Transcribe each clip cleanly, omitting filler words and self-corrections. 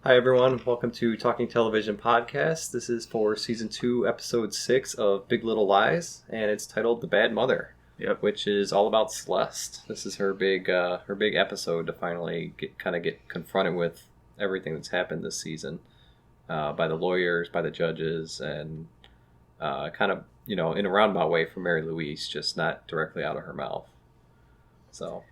Hi everyone, welcome to Talking Television Podcast. This is for Season 2, Episode 6 of Big Little Lies, and it's titled The Bad Mother, which is all about Celeste. This is her big episode to finally get confronted with everything that's happened this season by the lawyers, by the judges, and in a roundabout way from Mary Louise, just not directly out of her mouth. So,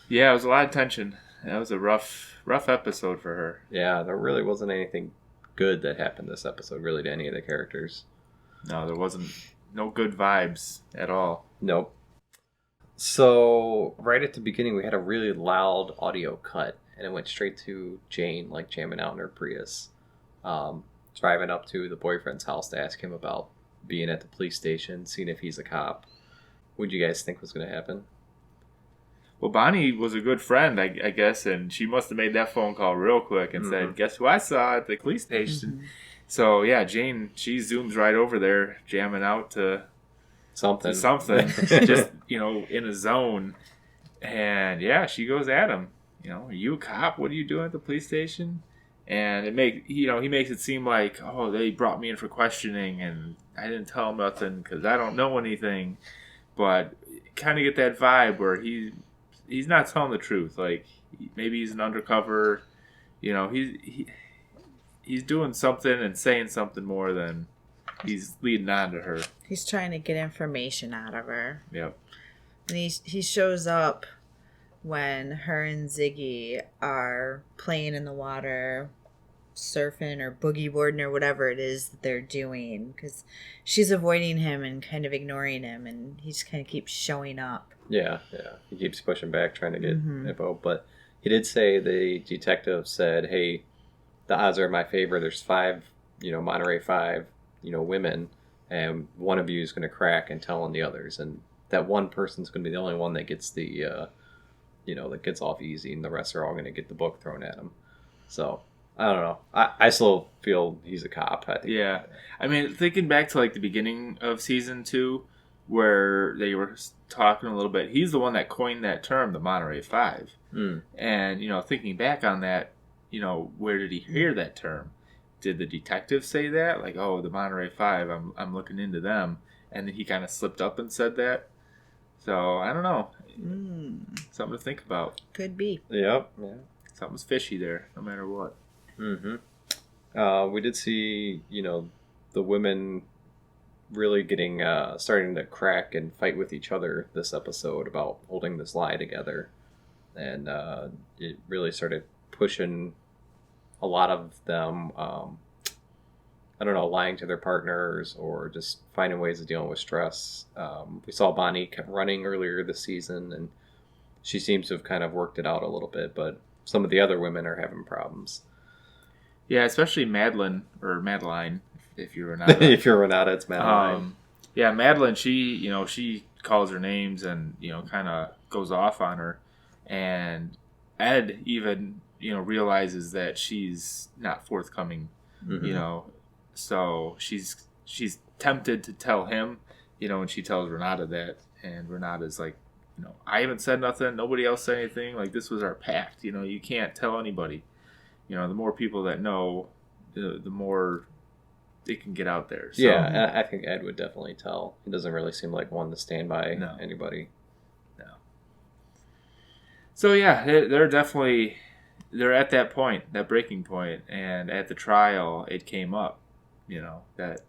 yeah, it was a lot of tension. That was a rough episode for her. Yeah, there really wasn't anything good that happened this episode, really, to any of the characters. No, there wasn't. No good vibes at all. Nope. So, right at the beginning, we had a really loud audio cut, and it went straight to Jane, like, jamming out in her Prius. Driving up to the boyfriend's house to ask him about being at the police station, seeing if he's a cop. What did you guys think was going to happen? Well, Bonnie was a good friend, I guess, and she must have made that phone call real quick and said, guess who I saw at the police station? Mm-hmm. So, yeah, Jane, she zooms right over there, jamming out to something. Just, in a zone. And, yeah, she goes at him. Are you a cop? What are you doing at the police station? And he makes it seem like, oh, they brought me in for questioning, and I didn't tell them nothing because I don't know anything. But kind of get that vibe where he's not telling the truth. Like, maybe he's an undercover. He's doing something and saying something more than he's leading on to her. He's trying to get information out of her. Yep. And he shows up when her and Ziggy are playing in the water, surfing or boogie boarding or whatever it is that they're doing, because she's avoiding him and kind of ignoring him, and he just kind of keeps showing up. Yeah. He keeps pushing back, trying to get info. But he did say, the detective said, hey, the odds are in my favor. There's 5, Monterey 5, women, and one of you is going to crack and tell on the others. And that one person's going to be the only one that gets that gets off easy, and the rest are all going to get the book thrown at him. So, I don't know. I still feel he's a cop. I think. Yeah. I mean, thinking back to, the beginning of Season 2, where they were talking a little bit, he's the one that coined that term, the Monterey 5. And, thinking back on that, where did he hear that term? Did the detective say that? Like, oh, the Monterey 5, I'm looking into them. And then he kind of slipped up and said that. So, I don't know. Something to think about. Could be. Yep. Yeah. Something's fishy there, no matter what. We did see, the women really starting to crack and fight with each other this episode about holding this lie together. And it really started pushing a lot of them, lying to their partners or just finding ways of dealing with stress. We saw Bonnie kept running earlier this season, and she seems to have kind of worked it out a little bit, but some of the other women are having problems. Yeah, especially Madeline, if you're Renata. If you're Renata, it's Madeline. Madeline, she calls her names and, kind of goes off on her. And Ed even, realizes that she's not forthcoming, So she's tempted to tell him, and she tells Renata that. And Renata's like, I haven't said nothing. Nobody else said anything. Like, this was our pact. You can't tell anybody. The more people that know, the more they can get out there. So, yeah, I think Ed would definitely tell. He doesn't really seem like one to stand by anybody. No. So, yeah, they're at that point, that breaking point. And at the trial, it came up, that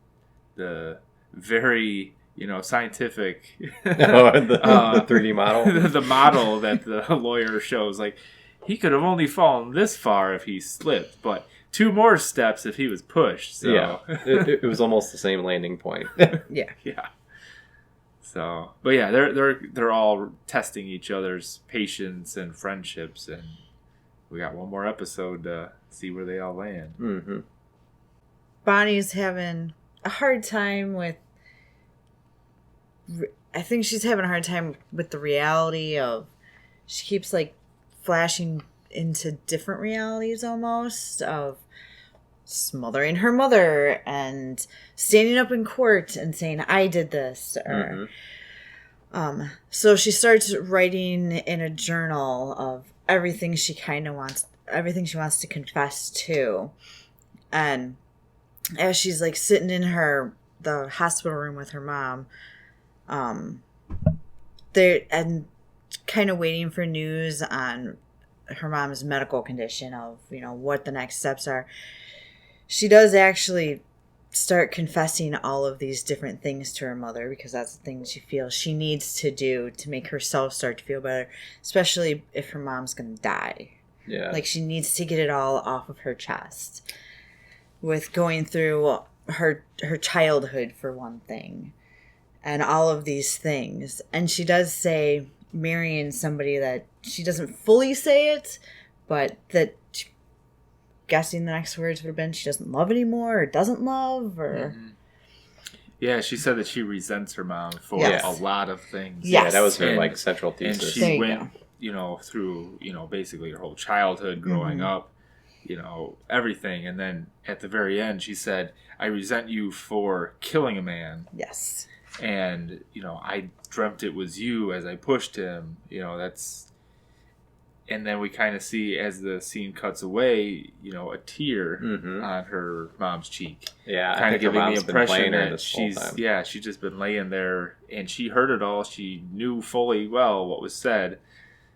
the very... scientific the 3D model. The model that the lawyer shows, like, he could have only fallen this far if he slipped, but 2 more steps if he was pushed. So. Yeah, it was almost the same landing point. Yeah. So, but yeah, they're all testing each other's patience and friendships, and we got one more episode to see where they all land. Bonnie's having a hard time with. I think she's having a hard time with the reality of. She keeps flashing into different realities almost of smothering her mother and standing up in court and saying, I did this. Or, so she starts writing in a journal of everything she kind of wants everything she wants to confess to. And as she's like sitting in the hospital room with her mom, there and kind of waiting for news on her mom's medical condition of, what the next steps are. She does actually start confessing all of these different things to her mother, because that's the thing she feels she needs to do to make herself start to feel better, especially if her mom's going to die. Yeah. Like, she needs to get it all off of her chest with going through her childhood, for one thing, and all of these things. And she does say marrying somebody that she doesn't fully say it, but that, guessing the next words would have been, she doesn't love anymore, or doesn't love, or... Mm-hmm. Yeah, she said that she resents her mom for a lot of things. Yes. Yeah, that was her central thesis. And she went, through, basically her whole childhood growing up, everything. And then at the very end, she said, I resent you for killing a man. Yes. And, I dreamt it was you as I pushed him. That's... And then we kind of see, as the scene cuts away, a tear on her mom's cheek. Yeah, kind of giving the impression that she's just been laying there, and she heard it all. She knew fully well what was said.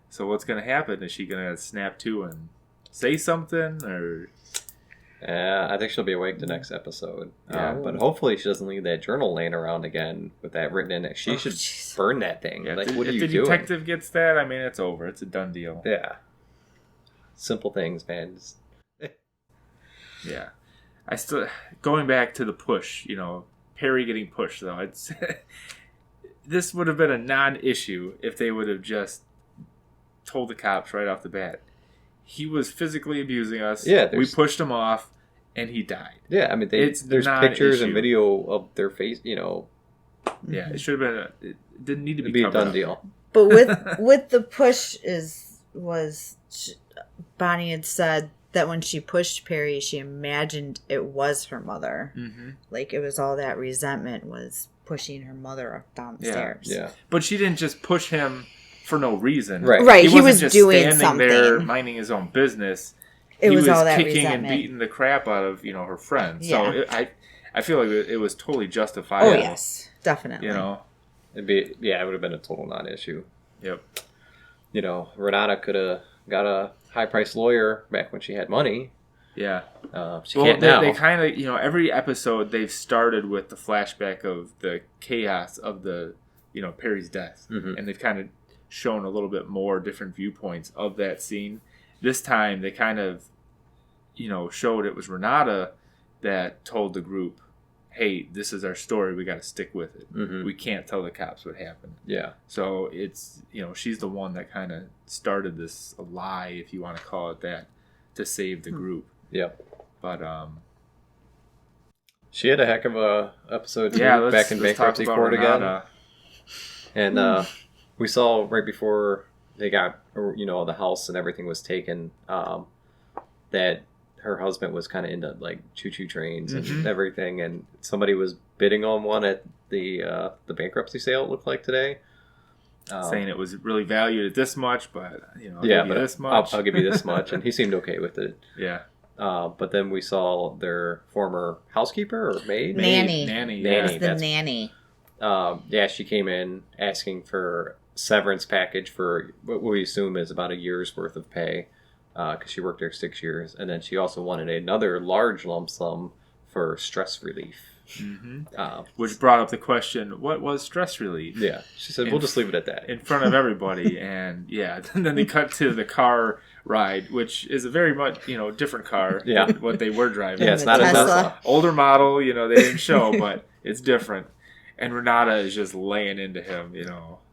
So what's going to happen? Is she going to snap to and say something, or? I think she'll be awake the next episode. But hopefully she doesn't leave that journal laying around again with that written in it. She should burn that thing. Yeah, like, what are you doing? If the detective gets that, I mean, it's over. It's a done deal. Yeah. Simple things, man. Yeah. I still... Going back to the push, Perry getting pushed, though. It's this would have been a non-issue if they would have just told the cops right off the bat. He was physically abusing us. Yeah, we pushed him off, and he died. Yeah, I mean, there's pictures and video of their face. Yeah, it should have been. It didn't need to be a done deal. But with the push Bonnie had said that when she pushed Perry, she imagined it was her mother. Mm-hmm. Like, it was all that resentment was pushing her mother up down the stairs. Yeah, but she didn't just push him for no reason. Right. He was just doing standing something there, minding his own business. He was all that kicking resentment. and beating the crap out of her friend. Yeah. So I feel like it was totally justifiable. Oh yes, definitely. it would have been a total non-issue. Yep. Renata could have got a high-priced lawyer back when she had money. Yeah. She can't now. They kind of every episode they've started with the flashback of the chaos of the Perry's death, and they've kind of shown a little bit more different viewpoints of that scene. This time they kind of showed it was Renata that told the group, hey, this is our story, we got to stick with it. We can't tell the cops what happened. Yeah. So it's she's the one that kind of started this lie, if you want to call it that, to save the group. Yep. But she had a heck of a episode too, back in bankruptcy court again. And we saw right before they got, the house and everything was taken, that her husband was kind of into like choo-choo trains and everything, and somebody was bidding on one at the bankruptcy sale, it looked like today. Saying it was really valued at this much, but I'll give you this much. I'll give you this much, and he seemed okay with it. Yeah. But then we saw their former housekeeper or maid? Nanny. Nanny. The nanny. She came in asking for severance package for what we assume is about a year's worth of pay, because she worked there 6 years, and then she also wanted another large lump sum for stress relief. Which brought up the question, what was stress relief? Yeah, she said, we'll just leave it at that. In front of everybody, and and then they cut to the car ride, which is a very much, different car than what they were driving. Yeah, it's not a Tesla. Older model, they didn't show, but it's different. And Renata is just laying into him,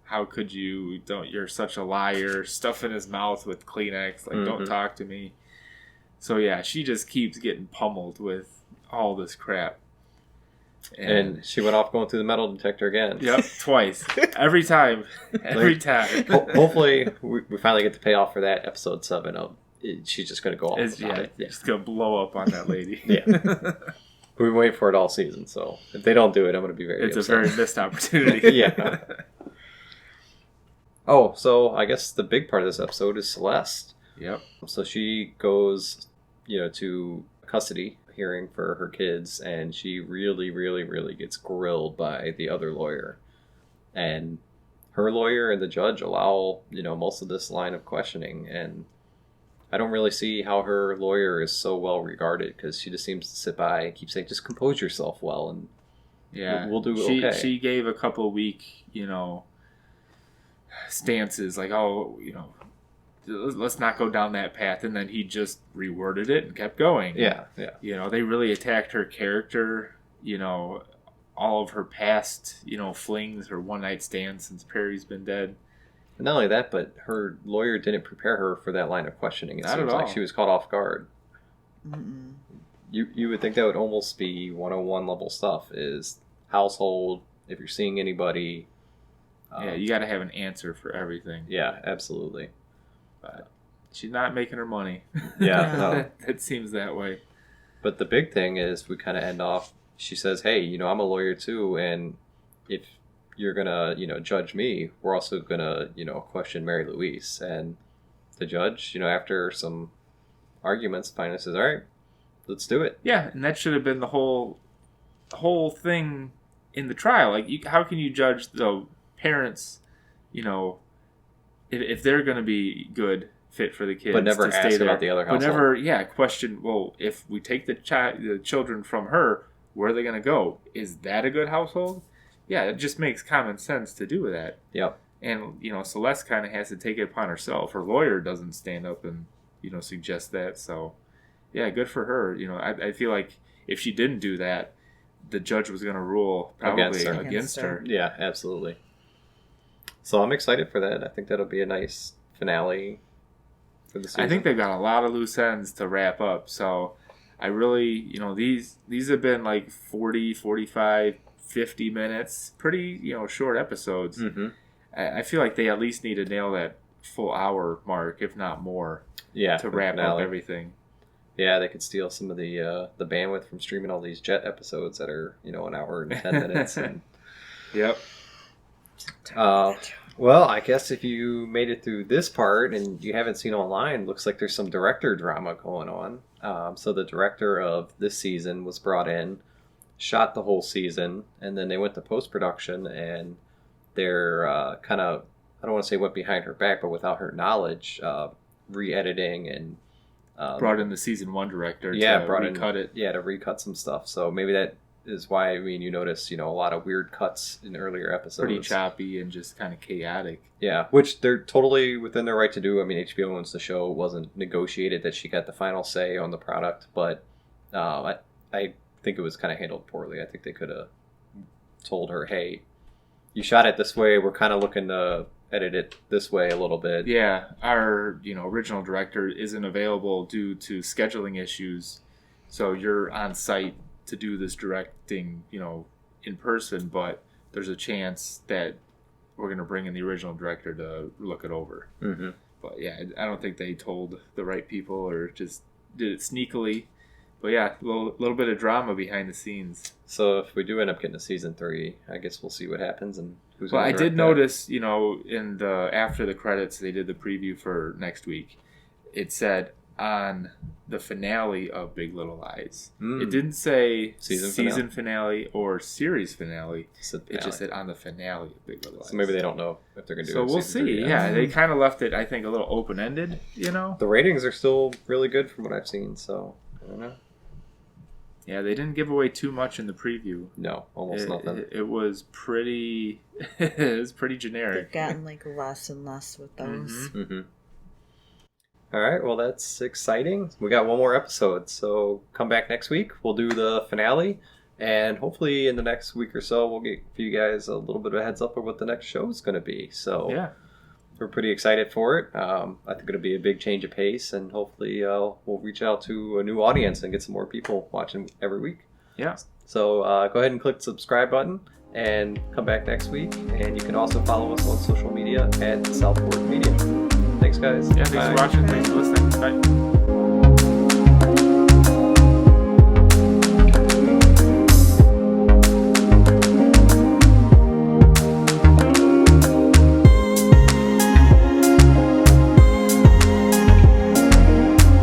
how could you, you're such a liar, stuff in his mouth with Kleenex, like, don't talk to me. So she just keeps getting pummeled with all this crap. And she went off going through the metal detector again. Yep, twice. Every time. Hopefully, we finally get the payoff for that episode 7 of she's just going to go off about it. She's going to blow up on that lady. We've been waiting for it all season, so if they don't do it, I'm going to be very upset. It's a very missed opportunity. Yeah. Oh, so I guess the big part of this episode is Celeste. Yep. So she goes, to custody hearing for her kids, and she really, really, really gets grilled by the other lawyer. And her lawyer and the judge allow, most of this line of questioning. And I don't really see how her lawyer is so well regarded, because she just seems to sit by and keep saying, just compose yourself well, and we'll do okay. She gave a couple week, stances like, let's not go down that path, and then he just reworded it and kept going. Yeah. They really attacked her character, all of her past, flings, her one-night stands since Perry's been dead. And not only that, but her lawyer didn't prepare her for that line of questioning. It Not seems at all. like she was caught off guard. Mm-mm. You would think that would almost be 101 level stuff, is household, if you're seeing anybody. You got to have an answer for everything. Yeah, absolutely. But she's not making her money. Yeah, no. It seems that way. But the big thing is, we kind of end off, she says, hey, I'm a lawyer too, and if you're going to, judge me, we're also going to, question Mary Louise. And the judge, after some arguments, finally says, all right, let's do it. Yeah, and that should have been the whole thing in the trial. Like, how can you judge the parents, if they're going to be good fit for the kids, but never to ask stay there, about the other household. But never, question. Well, if we take the children from her, where are they going to go? Is that a good household? Yeah, it just makes common sense to do that. Yep. And Celeste kind of has to take it upon herself. Her lawyer doesn't stand up and suggest that. So, yeah, good for her. I feel like if she didn't do that, the judge was going to rule probably against her. Yeah, absolutely. So I'm excited for that. I think that'll be a nice finale for the season. I think they've got a lot of loose ends to wrap up. So I really, these have been like 40, 45, 50 minutes. Pretty, short episodes. Mm-hmm. I feel like they at least need to nail that full hour mark, if not more, to wrap up everything. Yeah, they could steal some of the bandwidth from streaming all these Jet episodes that are, an hour and 10 minutes. And, yep. Well, I guess if you made it through this part and you haven't seen online, looks like there's some director drama going on. So the director of this season was brought in, shot the whole season, and then they went to post-production, and they're kind of, I don't want to say went behind her back, but without her knowledge, re-editing and brought in the season 1 director to recut it. Yeah, to recut some stuff. So maybe that is why, you notice, a lot of weird cuts in earlier episodes. Pretty choppy and just kind of chaotic. Yeah, which they're totally within their right to do. HBO owns the show. It wasn't negotiated that she got the final say on the product, but I think it was kind of handled poorly. I think they could have told her, hey, you shot it this way. We're kind of looking to edit it this way a little bit. Yeah, our original director isn't available due to scheduling issues, so you're on site to do this directing, in person, but there's a chance that we're going to bring in the original director to look it over. Mm-hmm. But yeah, I don't think they told the right people or just did it sneakily. But yeah, a little bit of drama behind the scenes. So if we do end up getting to season 3, I guess we'll see what happens and who's. Well, I did notice, in the after the credits, they did the preview for next week. It said on the finale of Big Little Lies. It didn't say season finale or series finale. It just said on the finale of Big Little Lies. So maybe they don't know if they're going to do it. So we'll see. 3, yeah, they kind of left it, I think, a little open-ended, The ratings are still really good from what I've seen, so I don't know. Yeah, they didn't give away too much in the preview. No, almost nothing. It was pretty generic. They've gotten less and less with those. Mm-hmm. Mm-hmm. All right, well, that's exciting. We got one more episode, so come back next week. We'll do the finale, and hopefully in the next week or so, we'll give you guys a little bit of a heads up of what the next show is going to be. So yeah, we're pretty excited for it. I think it'll be a big change of pace, and hopefully we'll reach out to a new audience and get some more people watching every week. Yeah. So go ahead and click the subscribe button and come back next week. And you can also follow us on social media at Southport Media. Thanks, guys. Yeah, thanks for watching. Thanks for listening. Bye.